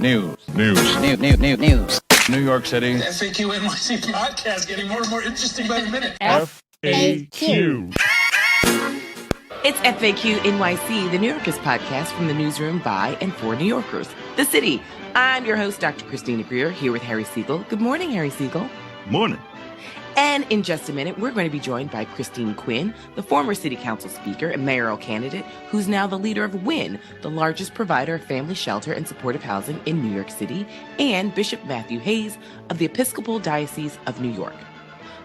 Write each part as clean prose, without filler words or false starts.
News. New York City. The FAQ NYC podcast getting more and more interesting by the minute. FAQ. It's FAQ NYC, the New Yorkers podcast from the newsroom by and for New Yorkers, the city. I'm your host, Dr. Christina Greer, here with Harry Siegel. Good morning, Harry Siegel. Morning. And in just a minute, we're going to be joined by Christine Quinn, the former city council speaker and mayoral candidate, who's now the leader of WIN, the largest provider of family shelter and supportive housing in New York City, and Bishop Matthew Hayes of the Episcopal Diocese of New York.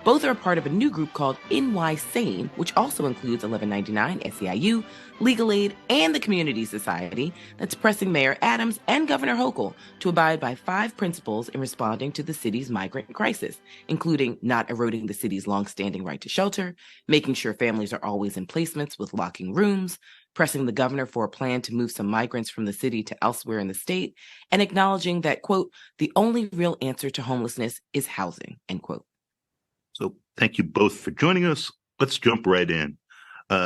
Both are a part of a new group called NY Sane, which also includes 1199 SEIU, Legal Aid, and the Community Society that's pressing Mayor Adams and Governor Hochul to abide by 5 principles in responding to the city's migrant crisis, including not eroding the city's longstanding right to shelter, making sure families are always in placements with locking rooms, pressing the governor for a plan to move some migrants from the city to elsewhere in the state, and acknowledging that, quote, the only real answer to homelessness is housing, end quote. So thank you both for joining us. Let's jump right in.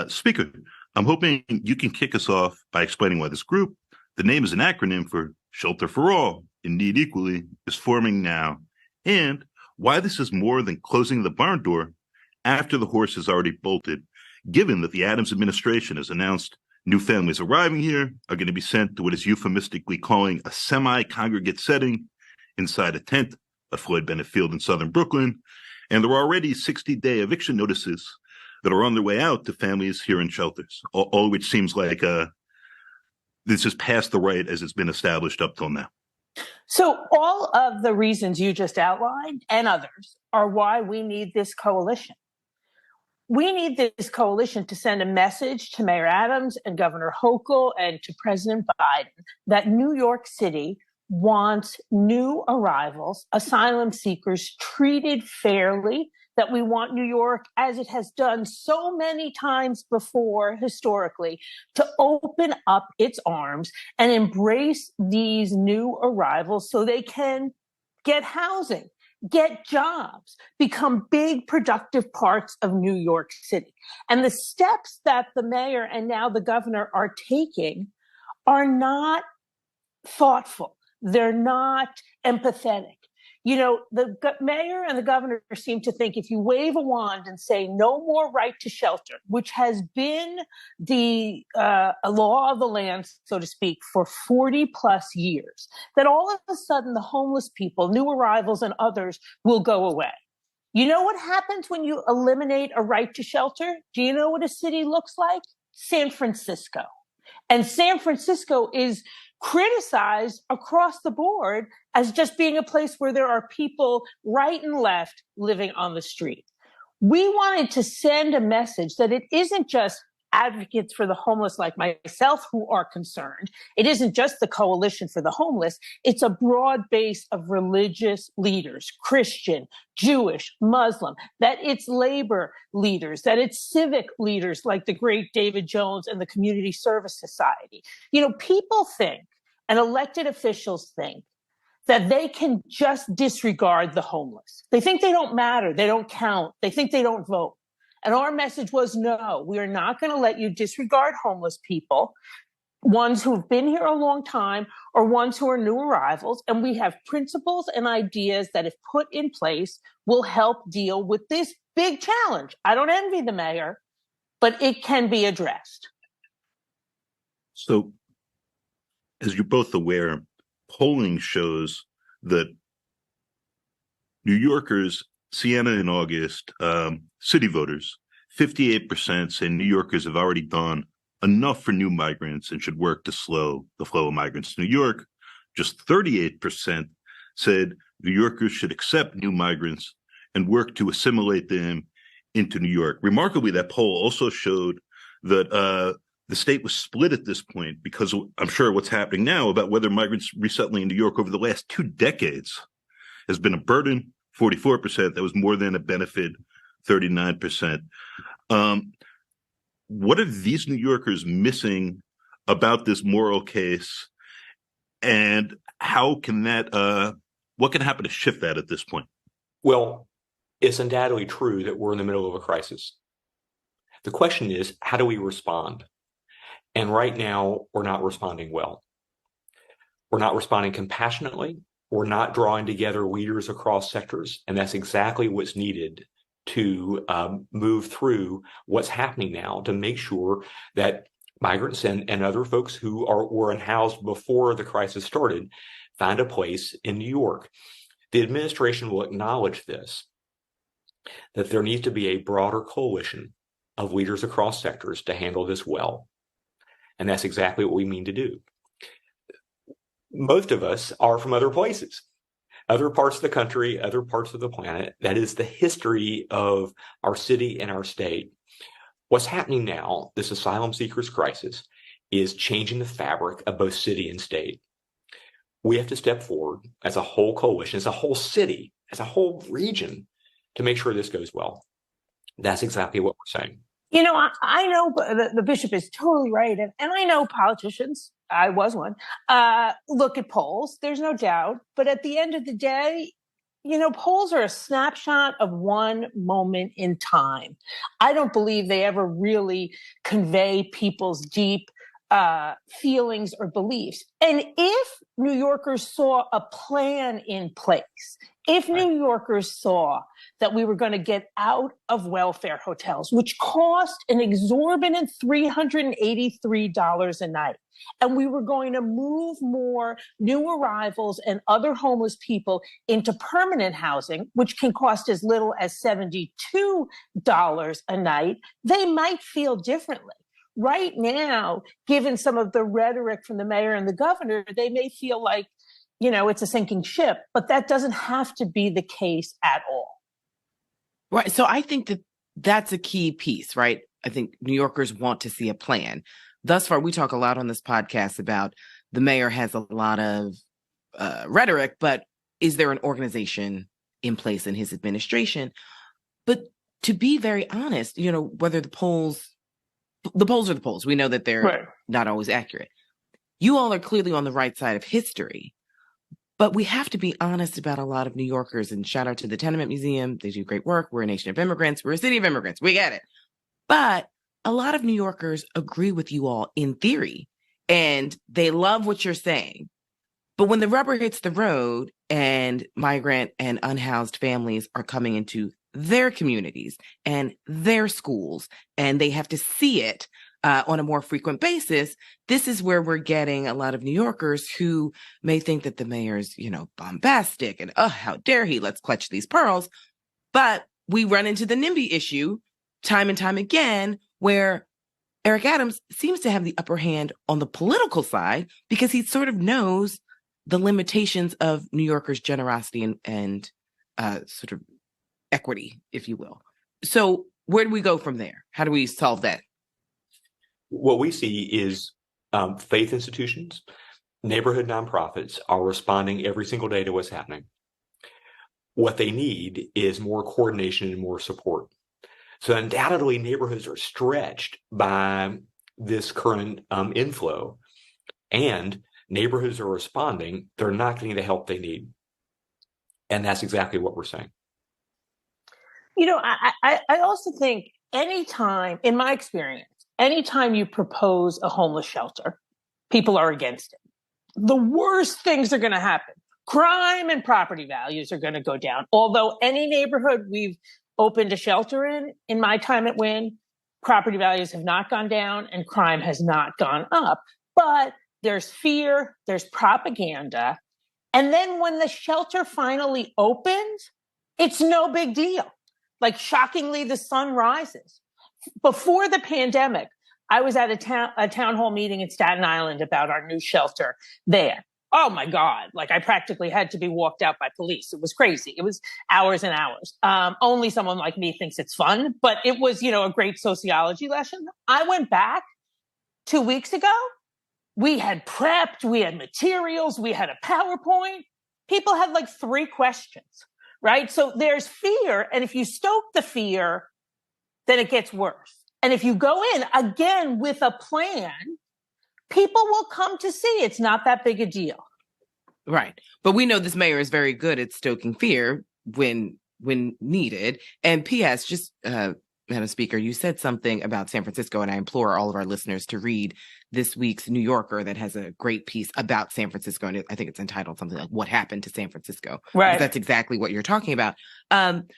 Speaker, I'm hoping you can kick us off by explaining why this group, the name is an acronym for Shelter for All, in Need Equally, is forming now, and why this is more than closing the barn door after the horse has already bolted, given that the Adams administration has announced new families arriving here are going to be sent to what is euphemistically calling a semi-congregate setting inside a tent at Floyd Bennett Field in southern Brooklyn. And there are already 60-day eviction notices that are on their way out to families here in shelters, all of which seems like this is past the right as it's been established up till now. So all of the reasons you just outlined and others are why we need this coalition. We need this coalition to send a message to Mayor Adams and Governor Hochul and to President Biden that New York City wants new arrivals, asylum seekers treated fairly, that we want New York, as it has done so many times before historically, to open up its arms and embrace these new arrivals so they can get housing, get jobs, become big, productive parts of New York City. And the steps that the mayor and now the governor are taking are not thoughtful. They're not empathetic. You know, the mayor and the governor seem to think if you wave a wand and say no more right to shelter, which has been the law of the land, so to speak, for 40 plus years, that all of a sudden the homeless people, new arrivals and others will go away. You know what happens when you eliminate a right to shelter? Do you know what a city looks like? San Francisco. And San Francisco is criticized across the board as just being a place where there are people right and left living on the street. We wanted to send a message that it isn't just advocates for the homeless like myself who are concerned. It isn't just the Coalition for the Homeless. It's a broad base of religious leaders, Christian, Jewish, Muslim, that it's labor leaders, that it's civic leaders like the great David Jones and the Community Service Society. You know, people think, and elected officials think, that they can just disregard the homeless. They think they don't matter. They don't count. They think they don't vote. And our message was, no, we are not going to let you disregard homeless people, ones who have been here a long time or ones who are new arrivals. And we have principles and ideas that, if put in place, will help deal with this big challenge. I don't envy the mayor, but it can be addressed. So, as you're both aware, polling shows that New Yorkers, Siena in August, city voters, 58% say New Yorkers have already done enough for new migrants and should work to slow the flow of migrants to New York. Just 38% said New Yorkers should accept new migrants and work to assimilate them into New York. Remarkably, that poll also showed that the state was split at this point because I'm sure what's happening now about whether migrants resettling in New York over the last 2 decades has been a burden, 44%. That was more than a benefit, 39%. What are these New Yorkers missing about this moral case, and how can that, what can happen to shift that at this point? Well, it's undoubtedly true that we're in the middle of a crisis. The question is, how do we respond? And right now, we're not responding well. We're not responding compassionately. We're not drawing together leaders across sectors. And that's exactly what's needed to move through what's happening now to make sure that migrants and other folks who were unhoused before the crisis started find a place in New York. The administration will acknowledge this, that there needs to be a broader coalition of leaders across sectors to handle this well. And that's exactly what we mean to do. Most of us are from other places, other parts of the country, other parts of the planet. That is the history of our city and our state. What's happening now, this asylum seekers crisis, is changing the fabric of both city and state. We have to step forward as a whole coalition, as a whole city, as a whole region to make sure this goes well. That's exactly what we're saying. You know, I know the bishop is totally right. And I know politicians, I was one, look at polls, there's no doubt. But at the end of the day, you know, polls are a snapshot of one moment in time. I don't believe they ever really convey people's deep feelings or beliefs. And if New Yorkers saw a plan in place, if New Yorkers saw that we were going to get out of welfare hotels, which cost an exorbitant $383 a night, and we were going to move more new arrivals and other homeless people into permanent housing, which can cost as little as $72 a night, they might feel differently. Right now, given some of the rhetoric from the mayor and the governor, they may feel like, you know, it's a sinking ship, but that doesn't have to be the case at all. Right. So I think that that's a key piece, right? I think New Yorkers want to see a plan. Thus far, we talk a lot on this podcast about the mayor has a lot of rhetoric, but is there an organization in place in his administration? But to be very honest, you know, whether the polls are the polls. We know that they're not always accurate. You all are clearly on the right side of history. But we have to be honest about a lot of New Yorkers, and shout out to the Tenement Museum. They do great work. We're a nation of immigrants. We're a city of immigrants. We get it. But a lot of New Yorkers agree with you all in theory, and they love what you're saying. But when the rubber hits the road and migrant and unhoused families are coming into their communities and their schools, and they have to see it on a more frequent basis, this is where we're getting a lot of New Yorkers who may think that the mayor's, you know, bombastic and, oh, how dare he, let's clutch these pearls. But we run into the NIMBY issue time and time again, where Eric Adams seems to have the upper hand on the political side because he sort of knows the limitations of New Yorkers' generosity and sort of equity, if you will. So where do we go from there? How do we solve that? What we see is faith institutions, neighborhood nonprofits are responding every single day to what's happening. What they need is more coordination and more support. So undoubtedly, neighborhoods are stretched by this current inflow, and neighborhoods are responding. They're not getting the help they need. And that's exactly what we're saying. You know, I also think anytime, in my experience, anytime you propose a homeless shelter, people are against it. The worst things are going to happen. Crime and property values are going to go down. Although any neighborhood we've opened a shelter in my time at Wynn, property values have not gone down and crime has not gone up. But there's fear, there's propaganda. And then when the shelter finally opens, it's no big deal. Like, shockingly, the sun rises. Before the pandemic, I was at a town hall meeting in Staten Island about our new shelter there. Oh my God. Like, I practically had to be walked out by police. It was crazy. It was hours and hours. Only someone like me thinks it's fun, but it was, you know, a great sociology lesson. I went back 2 weeks ago. We had prepped, we had materials, we had a PowerPoint. People had like 3 questions, right? So there's fear. And if you stoke the fear, then it gets worse. And if you go in again with a plan, people will come to see it's not that big a deal. Right. But we know this mayor is very good at stoking fear when needed. And P.S., just Madam Speaker, you said something about San Francisco, and I implore all of our listeners to read this week's New Yorker that has a great piece about San Francisco, and I think it's entitled something like "What Happened to San Francisco." Right. Because that's exactly what you're talking about.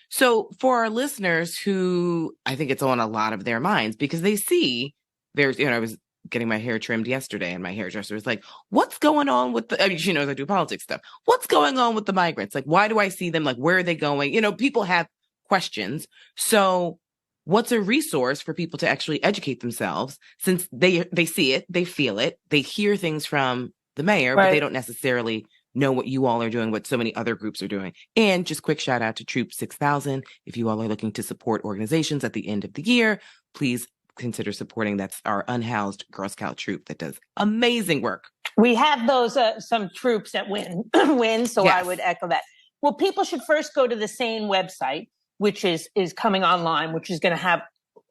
So for our listeners who I think it's on a lot of their minds, because they see there's, I was getting my hair trimmed yesterday, and my hairdresser was like, "What's going on with the?" I mean, she knows I do politics stuff. What's going on with the migrants? Like, why do I see them? Like, where are they going? People have questions. So what's a resource for people to actually educate themselves, since they see it, they feel it, they hear things from the mayor, but they don't necessarily know what you all are doing, what so many other groups are doing. And just quick shout out to Troop 6000. If you all are looking to support organizations at the end of the year, please consider supporting. That's our unhoused Girl Scout troop that does amazing work. We have those some troops that win, so yes. I would echo that. Well, people should first go to the Sane website, which is coming online, which is going to have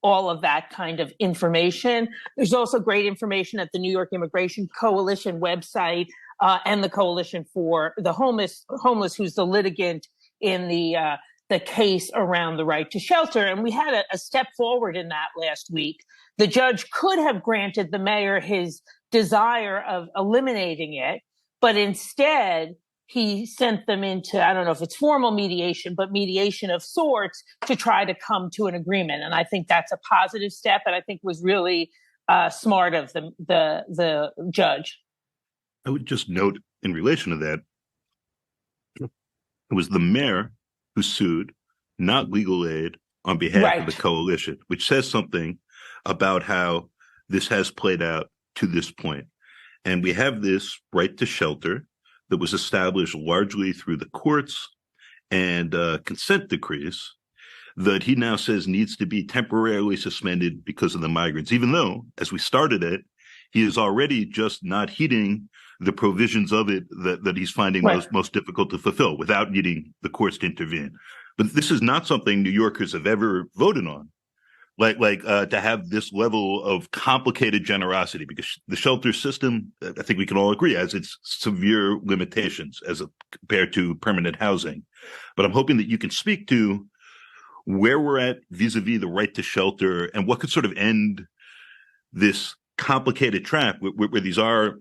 all of that kind of information. There's also great information at the New York Immigration Coalition website and the Coalition for the Homeless, who's the litigant in the case around the right to shelter. And we had a step forward in that last week. The judge could have granted the mayor his desire of eliminating it, but instead he sent them into, I don't know if it's formal mediation, but mediation of sorts to try to come to an agreement. And I think that's a positive step, and I think was really smart of the judge. I would just note in relation to that, it was the mayor who sued, not legal aid, on behalf of the coalition, which says something about how this has played out to this point. And we have this right to shelter that was established largely through the courts and consent decrees that he now says needs to be temporarily suspended because of the migrants, even though, as we started it, he is already just not heeding the provisions of it that he's finding most difficult to fulfill without needing the courts to intervene. But this is not something New Yorkers have ever voted on, like to have this level of complicated generosity, because the shelter system, I think we can all agree, has its severe limitations as compared to permanent housing. But I'm hoping that you can speak to where we're at vis-a-vis the right to shelter and what could sort of end this complicated trap where these are,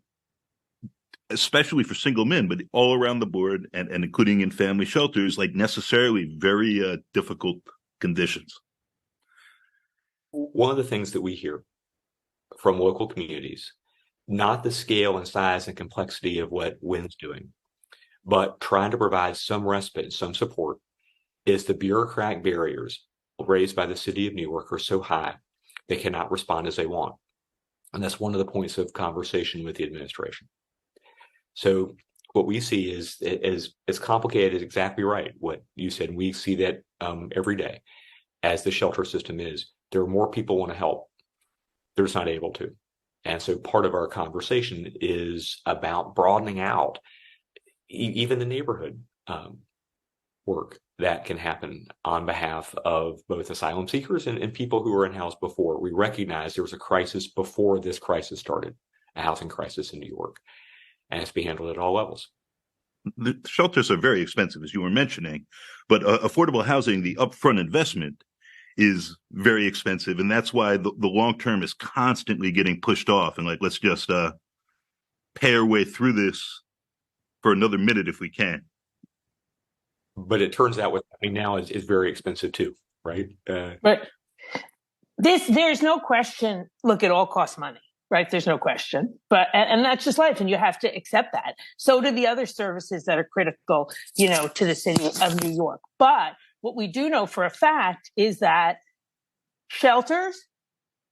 especially for single men, but all around the board and including in family shelters, like necessarily very difficult conditions. One of the things that we hear from local communities, not the scale and size and complexity of what Wynn's doing, but trying to provide some respite and some support, is the bureaucratic barriers raised by the city of New York are so high they cannot respond as they want. And that's one of the points of conversation with the administration. So what we see is complicated, exactly right, what you said. We see that every day as the shelter system is. There are more people want to help. They're just not able to. And so part of our conversation is about broadening out even the neighborhood work that can happen on behalf of both asylum seekers and people who were in house before. We recognize there was a crisis before this crisis started, a housing crisis in New York, and it's being handled at all levels. The shelters are very expensive, as you were mentioning, but affordable housing, the upfront investment is very expensive, and that's why the long term is constantly getting pushed off. And let's just pay our way through this for another minute if we can. But it turns out what's happening now is very expensive too, right? But there's no question. Look, it all costs money, right? There's no question. But and that's just life, and you have to accept that. So do the other services that are critical, to the city of New York. But what we do know for a fact is that shelters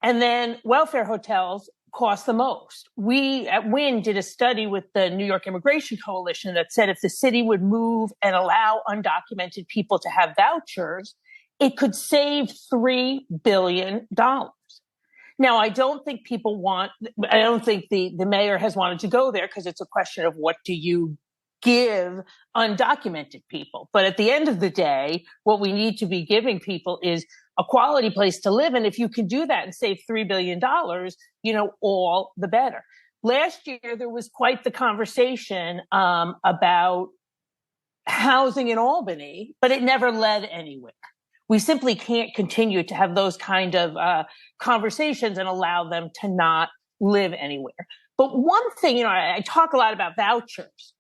and then welfare hotels cost the most. We at Wynn did a study with the New York Immigration Coalition that said if the city would move and allow undocumented people to have vouchers, it could save $3 billion. Now, I don't think the mayor has wanted to go there because it's a question of what do you give undocumented people. But at the end of the day, what we need to be giving people is a quality place to live. And if you can do that and save $3 billion, all the better. Last year, there was quite the conversation about housing in Albany, but it never led anywhere. We simply can't continue to have those kind of conversations and allow them to not live anywhere. But one thing, I talk a lot about vouchers.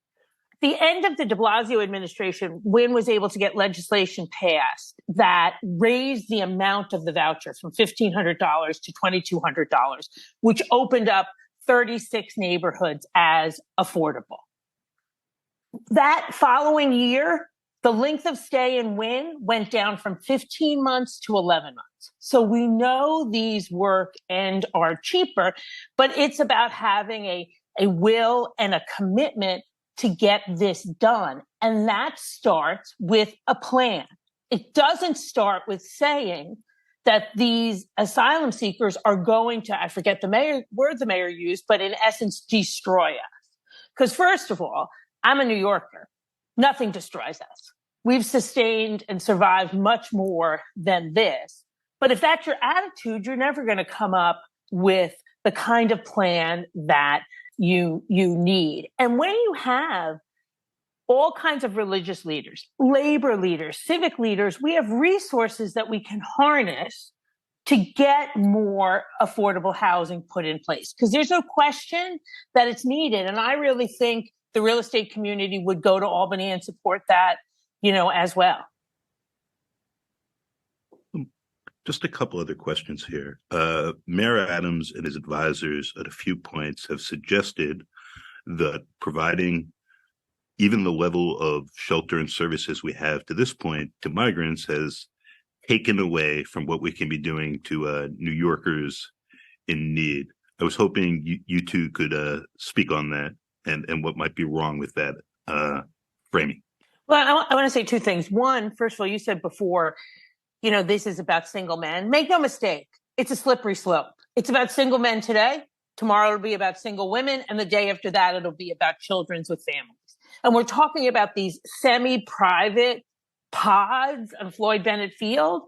At the end of the de Blasio administration, Wynne was able to get legislation passed that raised the amount of the voucher from $1,500 to $2,200, which opened up 36 neighborhoods as affordable. That following year, the length of stay in Wynne went down from 15 months to 11 months. So we know these work and are cheaper, but it's about having a will and a commitment to get this done. And that starts with a plan. It doesn't start with saying that these asylum seekers are going to, I forget the word the mayor used, but in essence, destroy us. Because first of all, I'm a New Yorker. Nothing destroys us. We've sustained and survived much more than this. But if that's your attitude, you're never going to come up with the kind of plan that you need. And when you have all kinds of religious leaders, labor leaders, civic leaders, we have resources that we can harness to get more affordable housing put in place. Because there's no question that it's needed. And I really think the real estate community would go to Albany and support that, as well. Just a couple other questions here. Mayor Adams and his advisors at a few points have suggested that providing even the level of shelter and services we have to this point to migrants has taken away from what we can be doing to New Yorkers in need. I was hoping you two could speak on that and what might be wrong with that framing. Well, I want to say two things. One, first of all, you said before, this is about single men. Make no mistake, it's a slippery slope. It's about single men today. Tomorrow it'll be about single women. And the day after that, it'll be about children with families. And we're talking about these semi-private pods on Floyd Bennett Field.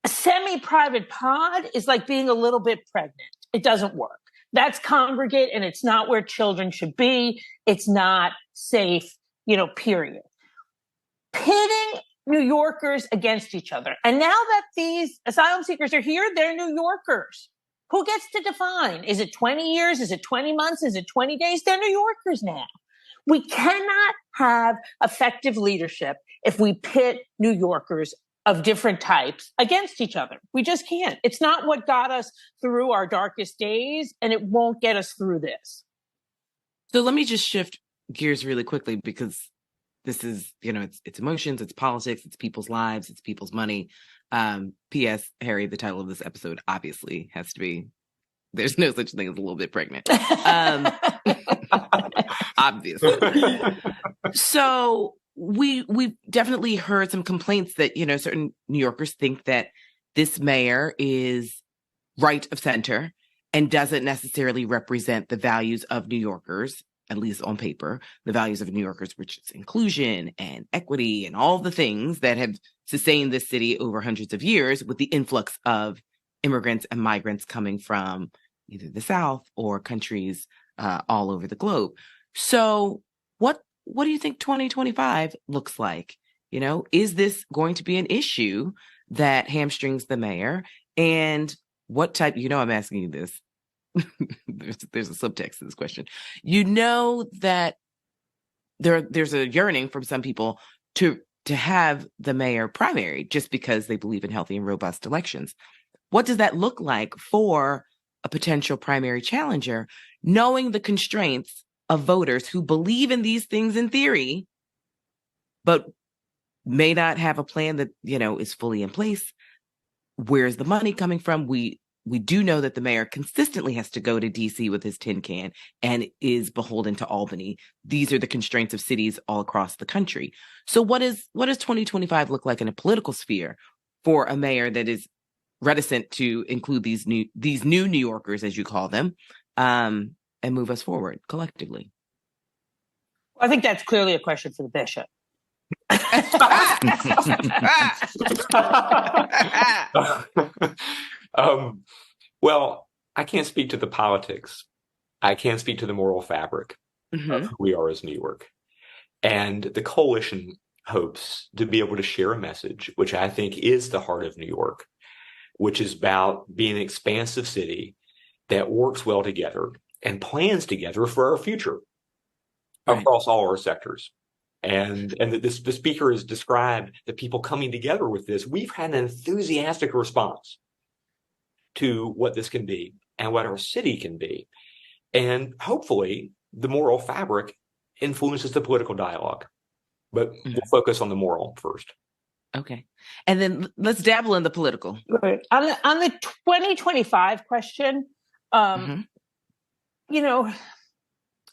A semi-private pod is like being a little bit pregnant. It doesn't work. That's congregate, and it's not where children should be. It's not safe, period. Pitting New Yorkers against each other. And now that these asylum seekers are here, they're New Yorkers. Who gets to define? Is it 20 years? Is it 20 months? Is it 20 days? They're New Yorkers now. We cannot have effective leadership if we pit New Yorkers of different types against each other. We just can't. It's not what got us through our darkest days, and it won't get us through this. So let me just shift gears really quickly, because this is, it's emotions, it's politics, it's people's lives, it's people's money. P.S. Harry, the title of this episode obviously has to be, there's no such thing as a little bit pregnant. Obviously. So we've definitely heard some complaints that, certain New Yorkers think that this mayor is right of center and doesn't necessarily represent the values of New Yorkers, at least on paper, the values of New Yorkers, which is inclusion and equity and all the things that have sustained this city over hundreds of years with the influx of immigrants and migrants coming from either the South or countries all over the globe. So what do you think 2025 looks like? Is this going to be an issue that hamstrings the mayor? And what type, I'm asking you this. There's a subtext to this question. That there's a yearning from some people to have the mayor primary just because they believe in healthy and robust elections. What does that look like for a potential primary challenger, knowing the constraints of voters who believe in these things in theory, but may not have a plan that, is fully in place? Where's the money coming from? We do know that the mayor consistently has to go to DC with his tin can and is beholden to Albany. These are the constraints of cities all across the country. So what does 2025 look like in a political sphere for a mayor that is reticent to include these new New Yorkers, as you call them, and move us forward collectively? I think that's clearly a question for the bishop. Well, I can't speak to the politics. I can speak to the moral fabric of who we are as New York. And the coalition hopes to be able to share a message, which I think is the heart of New York, which is about being an expansive city that works well together and plans together for our future across all our sectors. And the speaker has described the people coming together with this. We've had an enthusiastic response to what this can be and what our city can be. And hopefully the moral fabric influences the political dialogue. But we'll focus on the moral first. Okay. And then let's dabble in the political. Right. On the 2025 question, you know,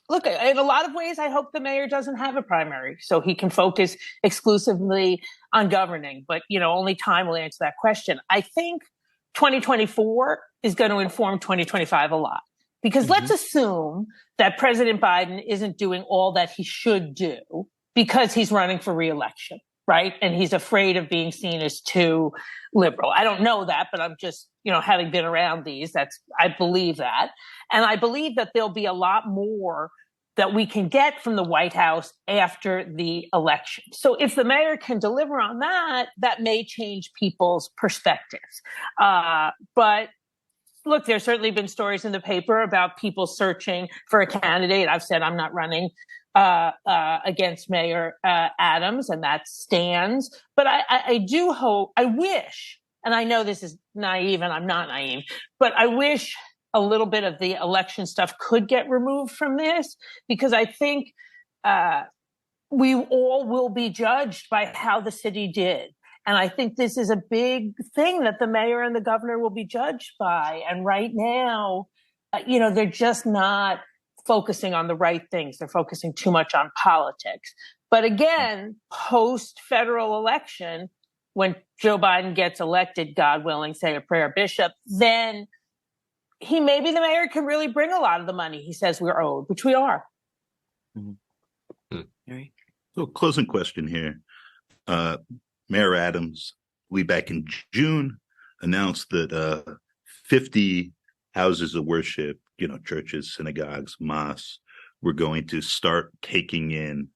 look, in a lot of ways, I hope the mayor doesn't have a primary so he can focus exclusively on governing. But, you know, only time will answer that question. I think 2024 is going to inform 2025 a lot. Because let's assume that President Biden isn't doing all that he should do because he's running for re-election, right? And he's afraid of being seen as too liberal. I don't know that, but I'm just, you know, having been around these, I believe that. And I believe that there'll be a lot more that we can get from the White House after the election. So if the mayor can deliver on that, that may change people's perspectives. But look, there's certainly been stories in the paper about people searching for a candidate. I've said I'm not running against Mayor Adams, and that stands. But I do hope, I wish, and I know this is naive and I'm not naive, but I wish a little bit of the election stuff could get removed from this, because I think we all will be judged by how the city did. And I think this is a big thing that the mayor and the governor will be judged by. And right now, you know, they're just not focusing on the right things. They're focusing too much on politics. But again, post-federal election, when Joe Biden gets elected, God willing, say a prayer, Bishop, then maybe the mayor can really bring a lot of the money he says we're owed, which we are. So closing question here. Mayor Adams, way back in June, announced that 50 houses of worship, you know, churches, synagogues, mosques, were going to start taking in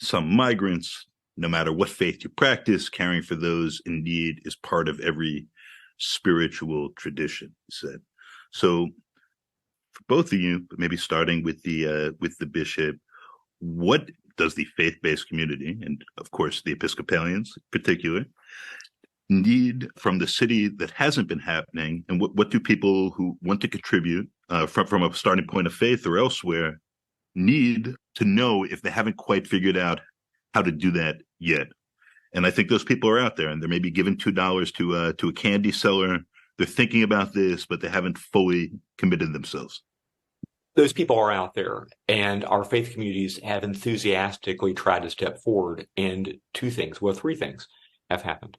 some migrants, no matter what faith you practice. Caring for those in need is part of every spiritual tradition, he said. So for both of you, but maybe starting with the bishop, what does the faith-based community, and of course the Episcopalians in particular, need from the city that hasn't been happening? And what do people who want to contribute from a starting point of faith or elsewhere need to know if they haven't quite figured out how to do that yet? And I think those people are out there, and they're maybe giving $2 to a candy seller. They're thinking about this, but they haven't fully committed themselves. Those people are out there, and our faith communities have enthusiastically tried to step forward. And three things have happened.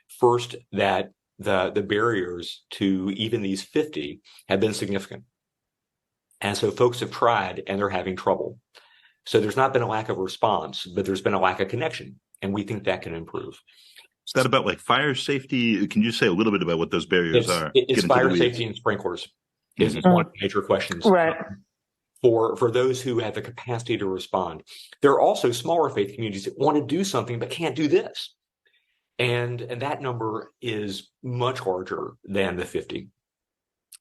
First, that the barriers to even these 50 have been significant. And so folks have tried and they're having trouble. So there's not been a lack of response, but there's been a lack of connection. And we think that can improve. Is that about like fire safety? Can you say a little bit about what those barriers are? It's fire safety and sprinklers is one of the major questions. Right. For those who have the capacity to respond. There are also smaller faith communities that want to do something but can't do this. And that number is much larger than the 50.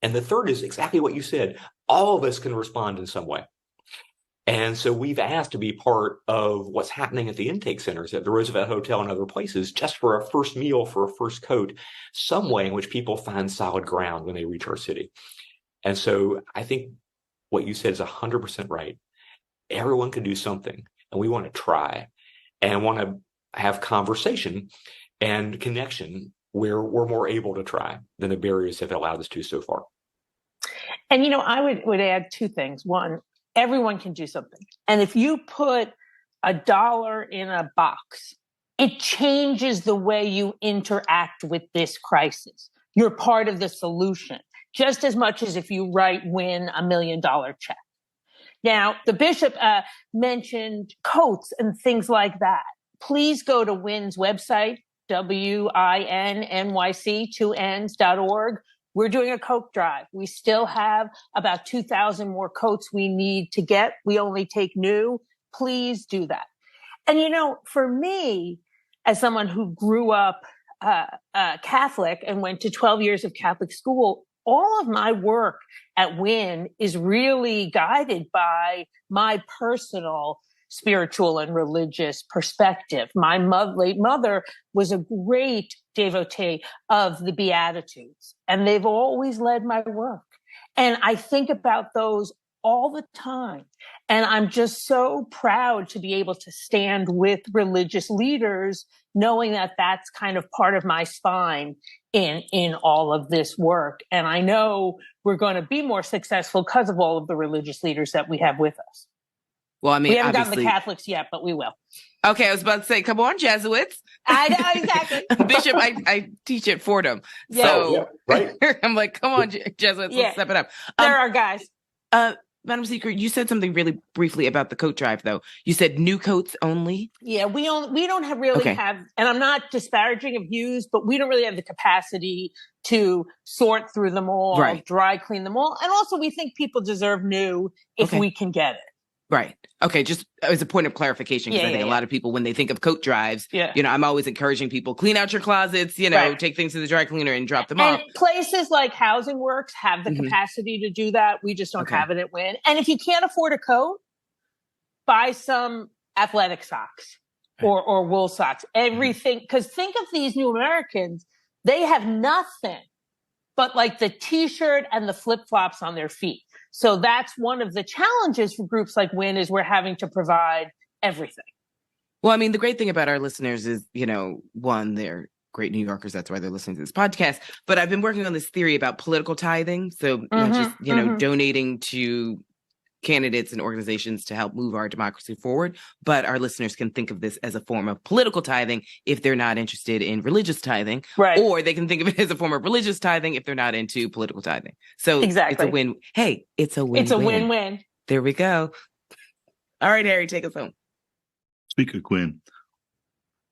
And the third is exactly what you said. All of us can respond in some way. And so we've asked to be part of what's happening at the intake centers at the Roosevelt Hotel and other places, just for a first meal, for a first coat, some way in which people find solid ground when they reach our city. And so I think what you said is 100% right. Everyone can do something, and we want to try and want to have conversation and connection where we're more able to try than the barriers have allowed us to so far. And, you know, I would add two things. One, everyone can do something. And if you put $1 in a box, it changes the way you interact with this crisis. You're part of the solution, just as much as if you win $1 million check. Now, the bishop mentioned coats and things like that. Please go to WIN's website, WINNYC.org. We're doing a coat drive. We still have about 2,000 more coats we need to get. We only take new. Please do that. And, for me, as someone who grew up Catholic and went to 12 years of Catholic school, all of my work at Winn is really guided by my personal spiritual and religious perspective. My late mother was a great devotee of the Beatitudes, and they've always led my work. And I think about those all the time. And I'm just so proud to be able to stand with religious leaders, knowing that that's kind of part of my spine in all of this work. And I know we're going to be more successful because of all of the religious leaders that we have with us. Well, I mean, we haven't gotten the Catholics yet, but we will. Okay, I was about to say, come on, Jesuits. I know, exactly. Bishop, I teach at Fordham. Yeah. So right. I'm like, come on, Jesuits, let's step it up. There are guys. Madam Speaker, you said something really briefly about the coat drive, though. You said new coats only? Yeah, we don't have, and I'm not disparaging of views, but we don't really have the capacity to sort through them all, dry clean them all. And also, we think people deserve new if we can get it. Right. Okay. Just as a point of clarification, because I think a lot of people, when they think of coat drives, I'm always encouraging people, clean out your closets, take things to the dry cleaner and drop them off. Places like Housing Works have the capacity to do that. We just don't have it at Winn. And if you can't afford a coat, buy some athletic socks or wool socks. Everything. Because think of these new Americans, they have nothing but like the t-shirt and the flip-flops on their feet. So that's one of the challenges for groups like Winn is we're having to provide everything. Well, I mean, the great thing about our listeners is, one, they're great New Yorkers. That's why they're listening to this podcast. But I've been working on this theory about political tithing. So not just, donating to candidates and organizations to help move our democracy forward, but our listeners can think of this as a form of political tithing if they're not interested in religious tithing, or they can think of it as a form of religious tithing if they're not into political tithing. So it's a win. Hey, it's a win. It's a win-win. There we go. All right, Harry, take us home. Speaker Quinn,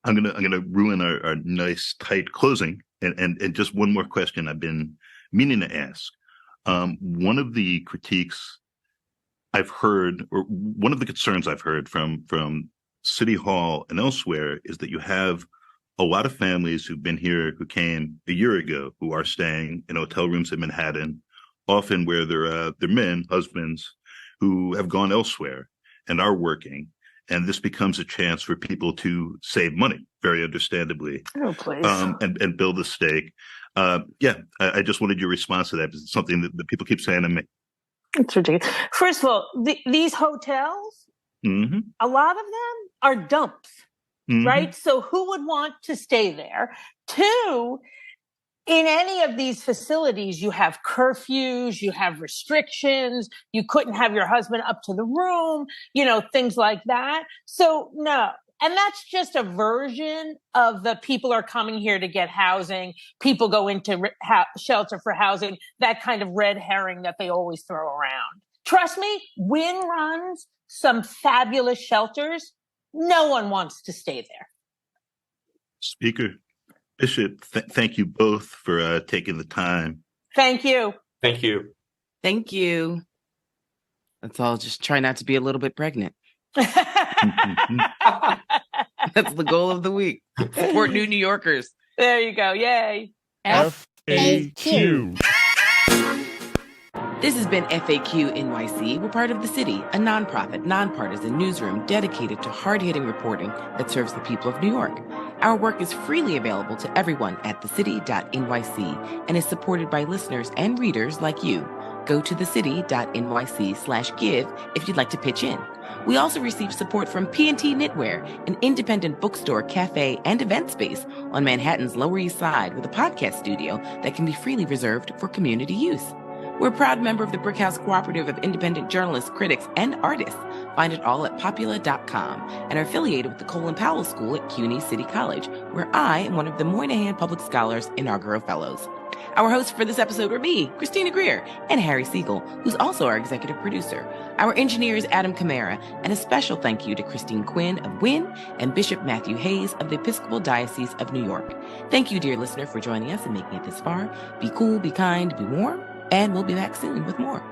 I'm gonna ruin our nice tight closing and just one more question I've been meaning to ask. One of the critiques I've heard, or one of the concerns I've heard from City Hall and elsewhere, is that you have a lot of families who've been here, who came a year ago, who are staying in hotel rooms in Manhattan, often where they're men, husbands, who have gone elsewhere and are working. And this becomes a chance for people to save money, very understandably, and build a stake. I just wanted your response to that. It's something that people keep saying to me. It's ridiculous. First of all, these hotels, a lot of them are dumps, right? So who would want to stay there? Two, in any of these facilities, you have curfews, you have restrictions, you couldn't have your husband up to the room, things like that. So no. And that's just a version of the people are coming here to get housing. People go into shelter for housing, that kind of red herring that they always throw around. Trust me, Winn runs some fabulous shelters. No one wants to stay there. Speaker, Bishop, thank you both for taking the time. Thank you. Thank you. Thank you. Let's all just try not to be a little bit pregnant. That's the goal of the week. Support new New Yorkers. There you go. Yay. FAQ. This has been FAQ NYC. We're part of The City, a nonprofit, nonpartisan newsroom dedicated to hard-hitting reporting that serves the people of New York. Our work is freely available to everyone at thecity.nyc and is supported by listeners and readers like you. Go to thecity.nyc/give if you'd like to pitch in. We also receive support from P&T Knitwear, an independent bookstore, cafe, and event space on Manhattan's Lower East Side with a podcast studio that can be freely reserved for community use. We're a proud member of the Brickhouse Cooperative of Independent Journalists, Critics, and Artists. Find it all at popula.com and are affiliated with the Colin Powell School at CUNY City College, where I am one of the Moynihan Public Scholars Inaugural Fellows. Our hosts for this episode were me, Christina Greer, and Harry Siegel, who's also our executive producer. Our engineer is Adam Camara, and a special thank you to Christine Quinn of Winn and Bishop Matthew Hayes of the Episcopal Diocese of New York. Thank you, dear listener, for joining us and making it this far. Be cool, be kind, be warm, and we'll be back soon with more.